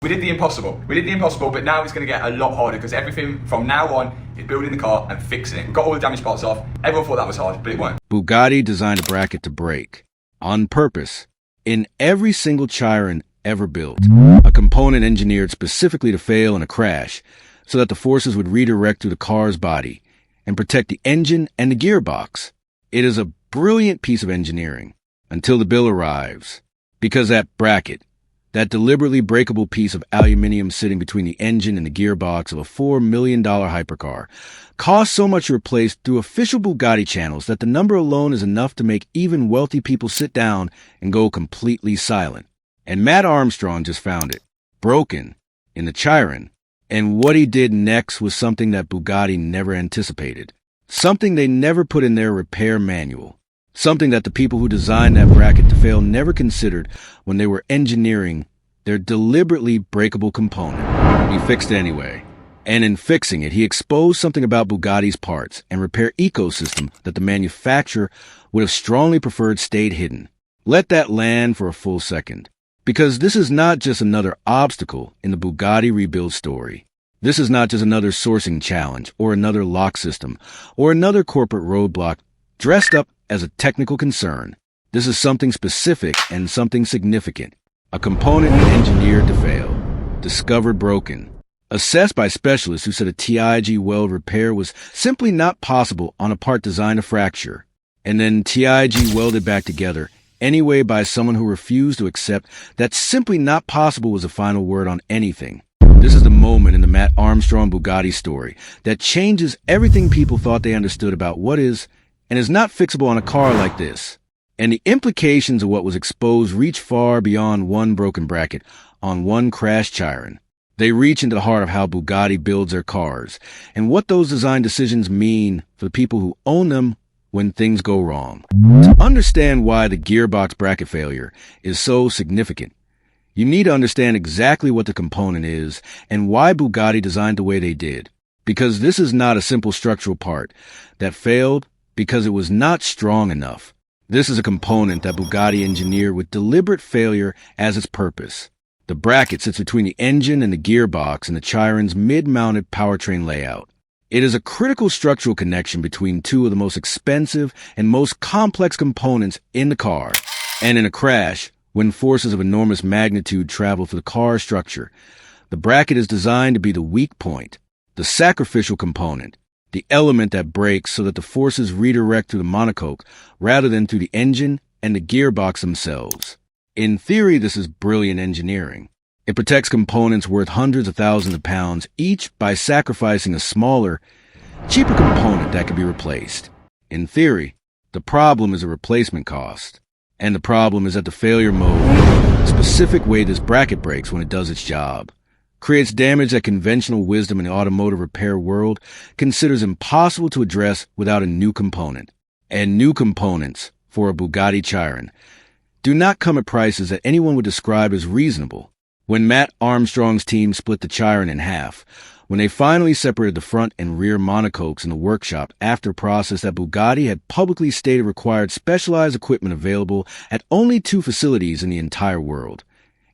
We did the impossible. We did the impossible, but now it's going to get a lot harder because everything from now on is building the car and fixing it. We got all the damaged parts off. Everyone thought that was hard, but it weren't. Bugatti designed a bracket to break, on purpose, in every single Chiron ever built. A component engineered specifically to fail in a crash, so that the forces would redirect through the car's body and protect the engine and the gearbox. It is a brilliant piece of engineering, until the bill arrives. Because that bracket, that deliberately breakable piece of aluminium sitting between the engine and the gearbox of a $4 million hypercar, costs so much to replace through official Bugatti channels that the number alone is enough to make even wealthy people sit down and go completely silent. And Matt Armstrong just found it, broken, in the Chiron. And what he did next was something that Bugatti never anticipated. Something they never put in their repair manual. Something that the people who designed that bracket to fail never considered when they were engineering their deliberately breakable component. He fixed it anyway. And in fixing it, he exposed something about Bugatti's parts and repair ecosystem that the manufacturer would have strongly preferred stayed hidden. Let that land for a full second. Because this is not just another obstacle in the Bugatti rebuild story. This is not just another sourcing challenge or another lock system or another corporate roadblock dressed up as a technical concern. This is something specific and something significant. A component engineered to fail, discovered broken, assessed by specialists who said a TIG weld repair was simply not possible on a part designed to fracture, and then TIG welded back together anyway by someone who refused to accept that simply not possible was the final word on anything. This is the moment in the Matt Armstrong Bugatti story that changes everything people thought they understood about what is and is not fixable on a car like this. And the implications of what was exposed reach far beyond one broken bracket on one crashed Chiron. They reach into the heart of how Bugatti builds their cars and what those design decisions mean for the people who own them when things go wrong. To understand why the gearbox bracket failure is so significant, you need to understand exactly what the component is and why Bugatti designed the way they did. Because this is not a simple structural part that failed because it was not strong enough. This is a component that Bugatti engineered with deliberate failure as its purpose. The bracket sits between the engine and the gearbox in the Chiron's mid-mounted powertrain layout. It is a critical structural connection between two of the most expensive and most complex components in the car. And in a crash, when forces of enormous magnitude travel through the car structure, the bracket is designed to be the weak point, the sacrificial component, the element that breaks so that the forces redirect through the monocoque rather than through the engine and the gearbox themselves. In theory, this is brilliant engineering. It protects components worth hundreds of thousands of pounds each by sacrificing a smaller, cheaper component that can be replaced. In theory, the problem is a replacement cost. And the problem is that the failure mode, the specific way this bracket breaks when it does its job, creates damage that conventional wisdom in the automotive repair world considers impossible to address without a new component. And new components, for a Bugatti Chiron, do not come at prices that anyone would describe as reasonable. When Matt Armstrong's team split the Chiron in half, when they finally separated the front and rear monocoques in the workshop after a process that Bugatti had publicly stated required specialized equipment available at only 2 facilities in the entire world,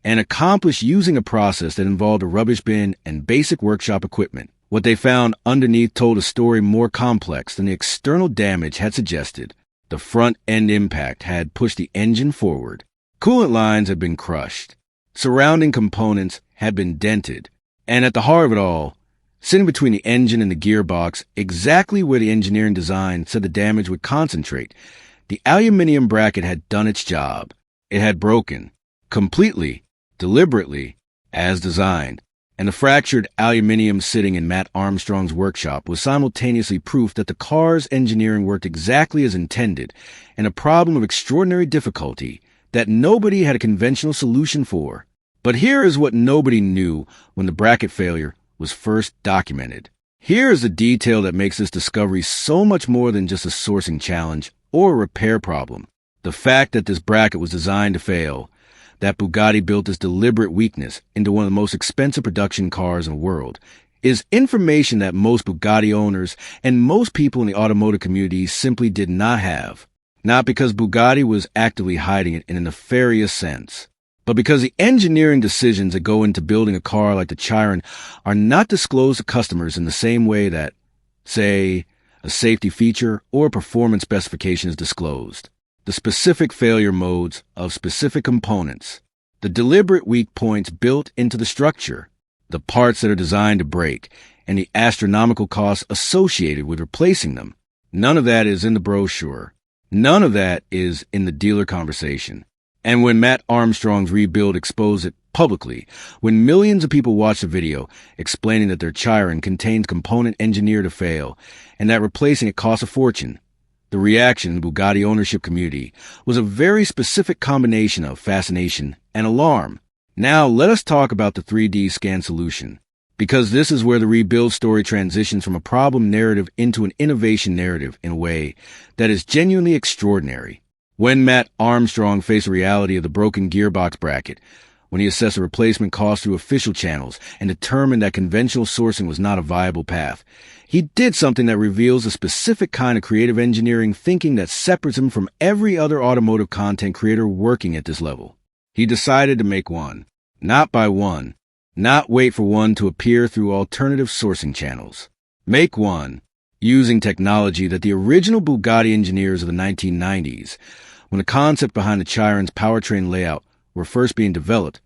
and accomplished using a process that involved a rubbish bin and basic workshop equipment. What they found underneath told a story more complex than the external damage had suggested. The front-end impact had pushed the engine forward. Coolant lines had been crushed. Surrounding components had been dented. And at the heart of it all, sitting between the engine and the gearbox, exactly where the engineering design said the damage would concentrate, the aluminium bracket had done its job. It had broken, completely, deliberately, as designed, and the fractured aluminium sitting in Matt Armstrong's workshop was simultaneously proof that the car's engineering worked exactly as intended, and a problem of extraordinary difficulty that nobody had a conventional solution for. But here is what nobody knew when the bracket failure was first documented. Here is the detail that makes this discovery so much more than just a sourcing challenge or a repair problem. The fact that this bracket was designed to fail, that Bugatti built this deliberate weakness into one of the most expensive production cars in the world, is information that most Bugatti owners and most people in the automotive community simply did not have. Not because Bugatti was actively hiding it in a nefarious sense, But because the engineering decisions that go into building a car like the Chiron are not disclosed to customers in the same way that, say, a safety feature or a performance specification is disclosed, the specific failure modes of specific components, the deliberate weak points built into the structure, the parts that are designed to break, and the astronomical costs associated with replacing them, none of that is in the brochure. None of that is in the dealer conversation. And when Matt Armstrong's rebuild exposed it publicly, when millions of people watched the video explaining that their Chiron contains component engineered to fail and that replacing it costs a fortune, the reaction in the Bugatti ownership community was a very specific combination of fascination and alarm. Now let us talk about the 3D scan solution, because this is where the rebuild story transitions from a problem narrative into an innovation narrative in a way that is genuinely extraordinary. When Matt Armstrong faced the reality of the broken gearbox bracket, when he assessed the replacement cost through official channels and determined that conventional sourcing was not a viable path, he did something that reveals a specific kind of creative engineering thinking that separates him from every other automotive content creator working at this level. He decided to make one, not buy one, not wait for one to appear through alternative sourcing channels. Make one, using technology that the original Bugatti engineers of the 1990s, when the concept behind the Chiron's powertrain layout were first being developed,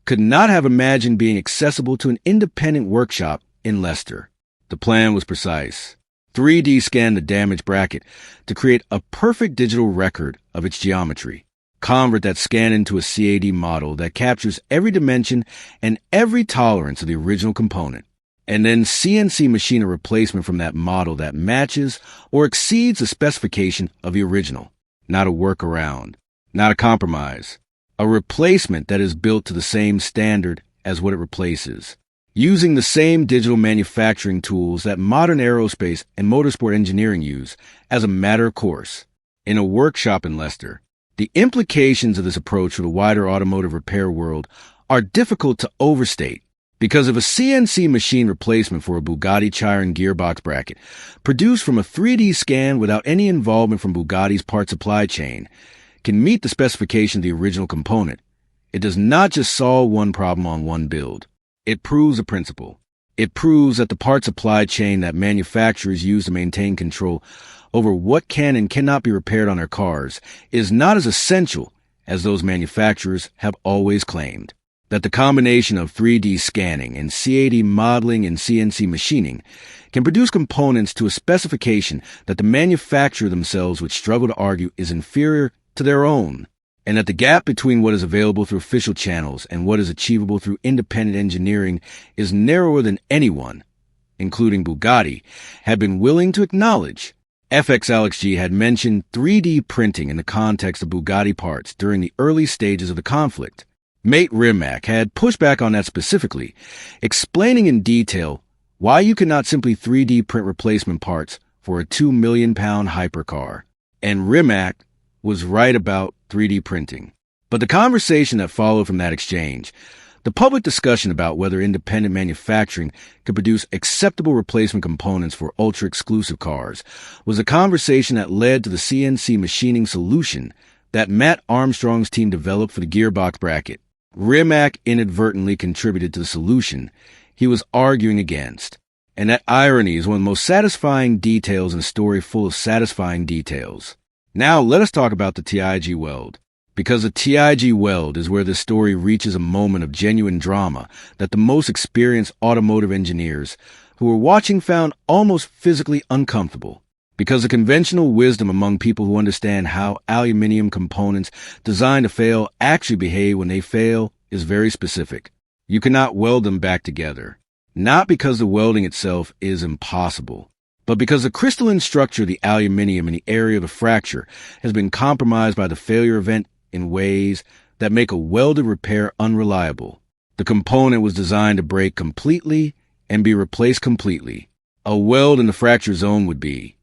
could not have imagined being accessible to an independent workshop in Leicester. The plan was precise. 3D scan the damaged bracket to create a perfect digital record of its geometry. Convert that scan into a CAD model that captures every dimension and every tolerance of the original component. And then CNC machine a replacement from that model that matches or exceeds the specification of the original. Not a workaround, not a compromise. A replacement that is built to the same standard as what it replaces. Using the same digital manufacturing tools that modern aerospace and motorsport engineering use as a matter of course. In a workshop in Leicester, the implications of this approach for the wider automotive repair world are difficult to overstate. Because if a CNC machine replacement for a Bugatti Chiron gearbox bracket, produced from a 3D scan without any involvement from Bugatti's part supply chain, can meet the specification of the original component, it does not just solve one problem on one build. It proves a principle. It proves that the part supply chain that manufacturers use to maintain control over what can and cannot be repaired on their cars is not as essential as those manufacturers have always claimed. That the combination of 3D scanning and CAD modeling and CNC machining can produce components to a specification that the manufacturer themselves would struggle to argue is inferior to their own, and that the gap between what is available through official channels and what is achievable through independent engineering is narrower than anyone, including Bugatti, had been willing to acknowledge. FX Alex G had mentioned 3D printing in the context of Bugatti parts during the early stages of the conflict. Mate Rimac had pushed back on that specifically, explaining in detail why you cannot simply 3D print replacement parts for a 2 million pound hypercar. And Rimac was right about 3D printing. But the conversation that followed from that exchange, the public discussion about whether independent manufacturing could produce acceptable replacement components for ultra-exclusive cars, was a conversation that led to the CNC machining solution that Matt Armstrong's team developed for the gearbox bracket. Rimac inadvertently contributed to the solution he was arguing against. And that irony is one of the most satisfying details in a story full of satisfying details. Now let us talk about the TIG weld. Because the TIG weld is where this story reaches a moment of genuine drama that the most experienced automotive engineers who were watching found almost physically uncomfortable. Because the conventional wisdom among people who understand how aluminium components designed to fail actually behave when they fail is very specific. You cannot weld them back together. Not because the welding itself is impossible, but because the crystalline structure of the aluminium in the area of the fracture has been compromised by the failure event in ways that make a welded repair unreliable. The component was designed to break completely and be replaced completely. A weld in the fracture zone would be,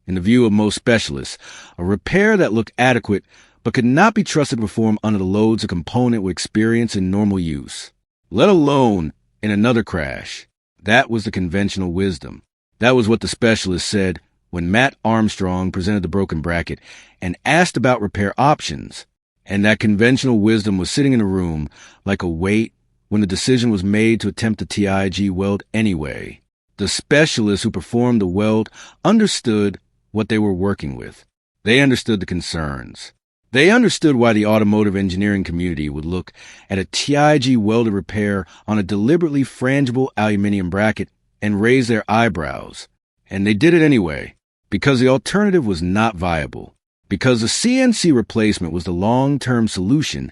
in the view of most specialists, a repair that looked adequate but could not be trusted to perform under the loads a component would experience in normal use, let alone in another crash. That was the conventional wisdom. That was what the specialist said when Matt Armstrong presented the broken bracket and asked about repair options. and that conventional wisdom was sitting in a room like a weight when the decision was made to attempt the TIG weld anyway. The specialists who performed the weld understood what they were working with. They understood the concerns. They understood why the automotive engineering community would look at a TIG welded repair on a deliberately frangible aluminum bracket and raise their eyebrows. And they did it anyway, because the alternative was not viable, because the CNC replacement was the long-term solution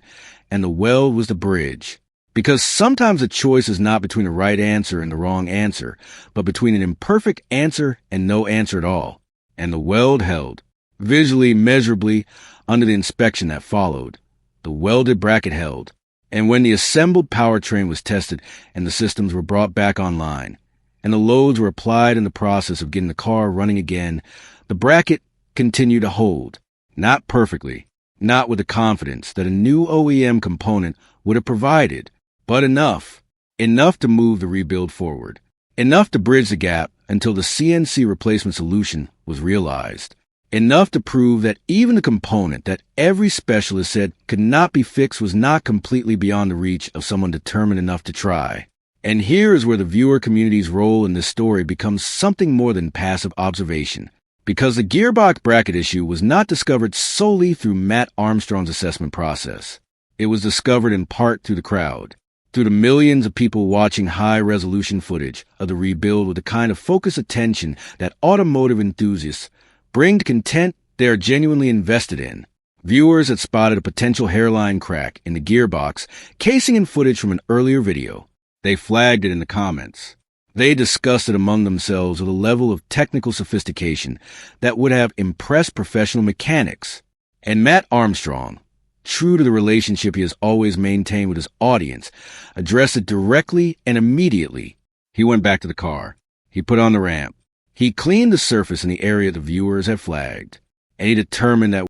and the weld was the bridge. Because sometimes the choice is not between a right answer and the wrong answer, but between an imperfect answer and no answer at all. And the weld held, visually, measurably, under the inspection that followed. The welded bracket held. And when the assembled powertrain was tested and the systems were brought back online, and the loads were applied in the process of getting the car running again, the bracket continued to hold. Not perfectly, not with the confidence that a new OEM component would have provided, but enough to move the rebuild forward, enough to bridge the gap until the CNC replacement solution was realized, enough to prove that even the component that every specialist said could not be fixed was not completely beyond the reach of someone determined enough to try. And here is where the viewer community's role in this story becomes something more than passive observation, because the gearbox bracket issue was not discovered solely through Matt Armstrong's assessment process. It was discovered in part through the crowd, through the millions of people watching high-resolution footage of the rebuild with the kind of focused attention that automotive enthusiasts bring to content they are genuinely invested in. Viewers had spotted a potential hairline crack in the gearbox casing in footage from an earlier video. They flagged it in the comments. They discussed it among themselves with a level of technical sophistication that would have impressed professional mechanics. And Matt Armstrong, true to the relationship he has always maintained with his audience, addressed it directly and immediately. He went back to the car. He put on the ramp. He cleaned the surface in the area the viewers had flagged. And he determined that